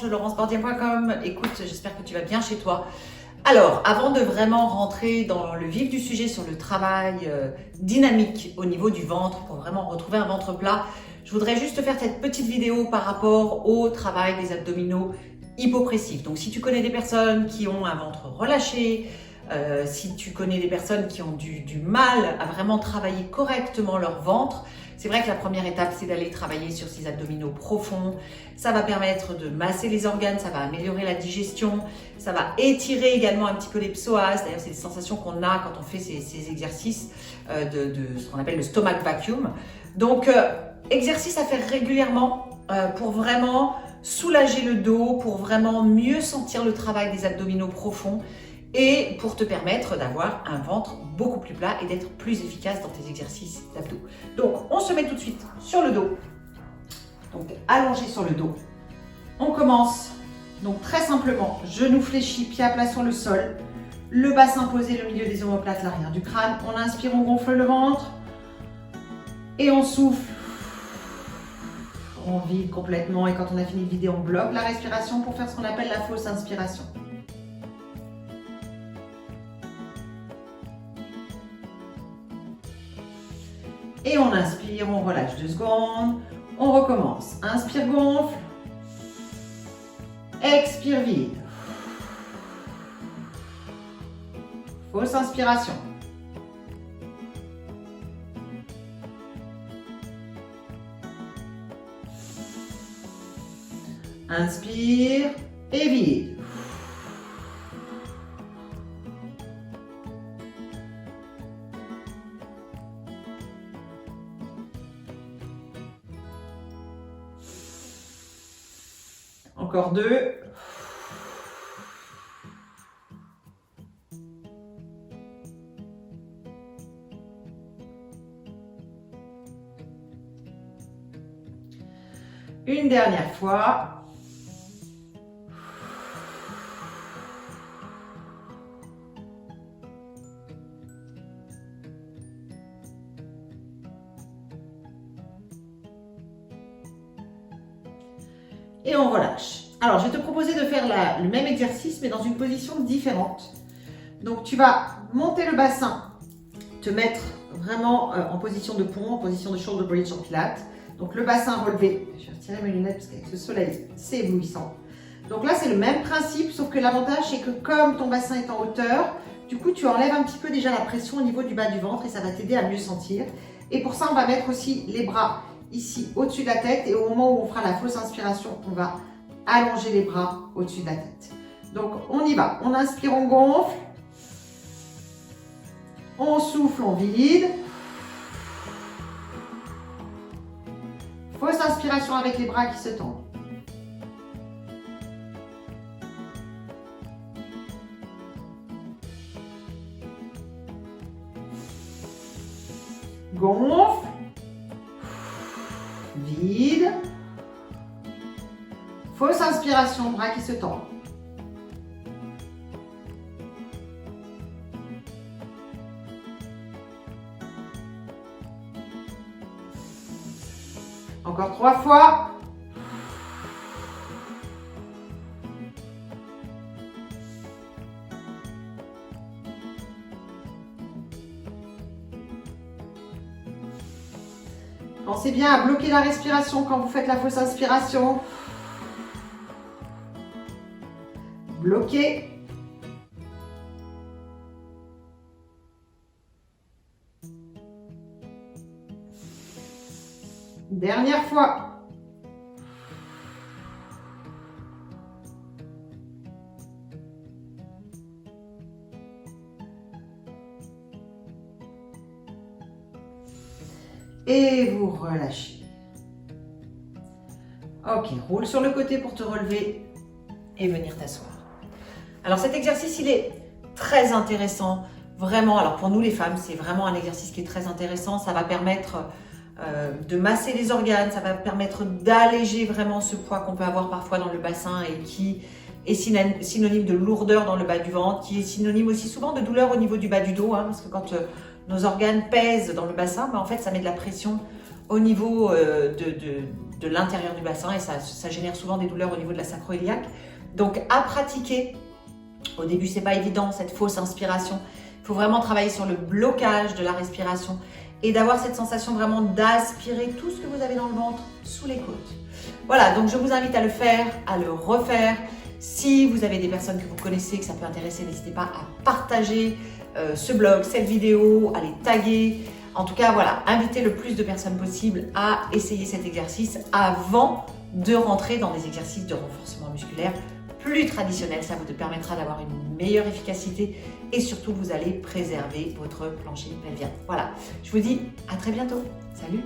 laurence.bordier.com. Écoute, j'espère que tu vas bien chez toi. Alors, avant de vraiment rentrer dans le vif du sujet sur le travail dynamique au niveau du ventre, pour vraiment retrouver un ventre plat, je voudrais juste faire cette petite vidéo par rapport au travail des abdominaux hypopressifs. Donc, si tu connais des personnes qui ont un ventre relâché, si tu connais des personnes qui ont du mal à vraiment travailler correctement leur ventre, c'est vrai que la première étape, c'est d'aller travailler sur ces abdominaux profonds. Ça va permettre de masser les organes, ça va améliorer la digestion, ça va étirer également un petit peu les psoas. D'ailleurs, c'est des sensations qu'on a quand on fait ces exercices de ce qu'on appelle le stomach vacuum. Donc, exercice à faire régulièrement pour vraiment soulager le dos, pour vraiment mieux sentir le travail des abdominaux profonds et pour te permettre d'avoir un ventre beaucoup plus plat et d'être plus efficace dans tes exercices d'abdos. Donc, on se met tout de suite sur le dos. Donc, allongé sur le dos. On commence. Donc, très simplement, genoux fléchis, pieds à plat sur le sol. Le bassin posé, le milieu des omoplates, l'arrière du crâne. On inspire, on gonfle le ventre. Et on souffle. On vide complètement. Et quand on a fini de vider, on bloque la respiration pour faire ce qu'on appelle la fausse inspiration. Et on inspire, on relâche 2 secondes. On recommence. Inspire, gonfle. Expire, vide. Fausse inspiration. Inspire et vide. Encore 2. Une dernière fois. Et on relâche. Alors, je vais te proposer de faire le même exercice, mais dans une position différente. Donc, tu vas monter le bassin, te mettre vraiment en position de pont, en position de shoulder bridge en pilates. Donc, le bassin relevé. Je vais retirer mes lunettes parce qu'avec ce soleil, c'est éblouissant. Donc là, c'est le même principe, sauf que l'avantage, c'est que comme ton bassin est en hauteur, du coup, tu enlèves un petit peu déjà la pression au niveau du bas du ventre et ça va t'aider à mieux sentir. Et pour ça, on va mettre aussi les bras ici au-dessus de la tête et au moment où on fera la fausse inspiration, on va allonger les bras au-dessus de la tête. Donc, on y va. On inspire, on gonfle. On souffle, on vide. Fausse inspiration avec les bras qui se tendent. Gonfle. Vide. Fausse inspiration, bras qui se tendent. Encore 3 fois. Pensez bien à bloquer la respiration quand vous faites la fausse inspiration. Bloquez. Dernière fois. Et vous relâchez. Ok, roule sur le côté pour te relever et venir t'asseoir. Alors cet exercice, il est très intéressant, vraiment. Alors pour nous les femmes, c'est vraiment un exercice qui est très intéressant. Ça va permettre de masser les organes, ça va permettre d'alléger vraiment ce poids qu'on peut avoir parfois dans le bassin et qui est synonyme de lourdeur dans le bas du ventre, qui est synonyme aussi souvent de douleur au niveau du bas du dos, parce que quand nos organes pèsent dans le bassin, en fait ça met de la pression au niveau de l'intérieur du bassin et ça génère souvent des douleurs au niveau de la sacro-iliaque. Donc à pratiquer. Au début, c'est pas évident, cette fausse inspiration. Il faut vraiment travailler sur le blocage de la respiration et d'avoir cette sensation vraiment d'aspirer tout ce que vous avez dans le ventre sous les côtes. Voilà, donc je vous invite à le faire, à le refaire. Si vous avez des personnes que vous connaissez, que ça peut intéresser, n'hésitez pas à partager ce blog, cette vidéo, à les taguer. En tout cas, voilà, invitez le plus de personnes possible à essayer cet exercice avant de rentrer dans des exercices de renforcement musculaire plus traditionnels. Ça vous permettra d'avoir une meilleure efficacité et surtout, vous allez préserver votre plancher pelvien. Voilà, je vous dis à très bientôt. Salut!